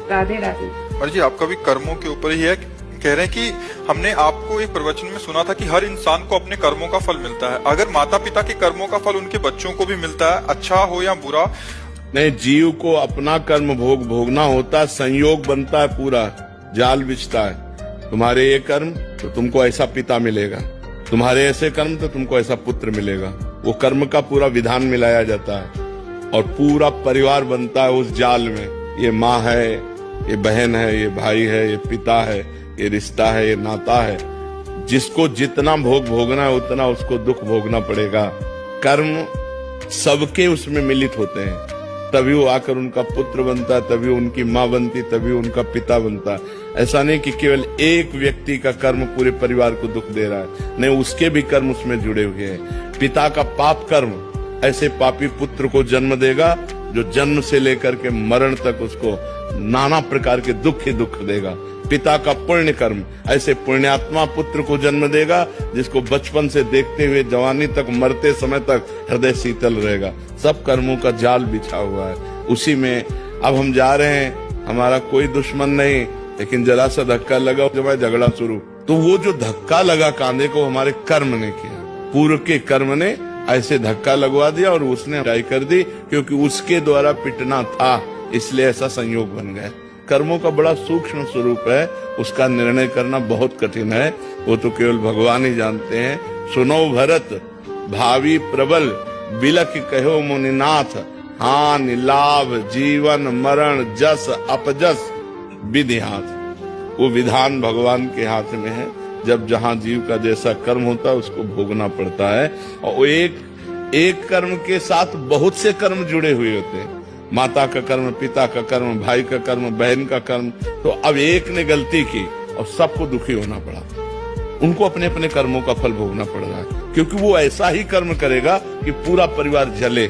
राधे राधे। और जी आपका भी कर्मों के ऊपर ही है, कह रहे हैं कि हमने आपको एक प्रवचन में सुना था कि हर इंसान को अपने कर्मों का फल मिलता है। अगर माता पिता के कर्मों का फल उनके बच्चों को भी मिलता है, अच्छा हो या बुरा, नहीं, जीव को अपना कर्म भोगना होता है, संयोग बनता है, पूरा जाल बिछता है। तुम्हारे ये कर्म तो तुमको ऐसा पिता मिलेगा, तुम्हारे ऐसे कर्म तो तुमको ऐसा पुत्र मिलेगा। वो कर्म का पूरा विधान मिलाया जाता है और पूरा परिवार बनता है उस जाल में। ये माँ है, ये बहन है, ये भाई है, ये पिता है, ये रिश्ता है, ये नाता है। जिसको जितना भोग भोगना है उतना उसको दुख भोगना पड़ेगा। कर्म सबके उसमें मिलित होते हैं, तभी वो आकर उनका पुत्र बनता है, तभी उनकी माँ बनती, तभी उनका पिता बनता है। ऐसा नहीं कि केवल एक व्यक्ति का कर्म पूरे परिवार को दुख दे रहा है, नहीं, उसके भी कर्म उसमें जुड़े हुए हैं। पिता का पाप कर्म ऐसे पापी पुत्र को जन्म देगा जो जन्म से लेकर के मरण तक उसको नाना प्रकार के दुख ही दुख देगा। पिता का पुण्य कर्म ऐसे पुण्यात्मा पुत्र को जन्म देगा जिसको बचपन से देखते हुए जवानी तक, मरते समय तक हृदय शीतल रहेगा। सब कर्मों का जाल बिछा हुआ है उसी में। अब हम जा रहे हैं, हमारा कोई दुश्मन नहीं, लेकिन जरा सा धक्का लगा जब झगड़ा शुरू, तो वो जो धक्का लगा कांधे को हमारे कर्म ने किया, पूर्व के कर्म ने ऐसे धक्का लगवा दिया और उसने बुराई कर दी, क्योंकि उसके द्वारा पिटना था, इसलिए ऐसा संयोग बन गया। कर्मों का बड़ा सूक्ष्म स्वरूप है, उसका निर्णय करना बहुत कठिन है, वो तो केवल भगवान ही जानते हैं। सुनो भरत भावी प्रबल, बिलख कहो मुनिनाथ, हानि लाभ जीवन मरण जस अपजस विधि हाथ। वो विधान भगवान के हाथ में है। जब जहां जीव का जैसा कर्म होता है उसको भोगना पड़ता है, और वो एक कर्म के साथ बहुत से कर्म जुड़े हुए होते हैं। माता का कर्म, पिता का कर्म, भाई का कर्म, बहन का कर्म। तो अब एक ने गलती की और सबको दुखी होना पड़ा, उनको अपने अपने कर्मों का फल भोगना पड़ रहा है, क्योंकि वो ऐसा ही कर्म करेगा कि पूरा परिवार जले।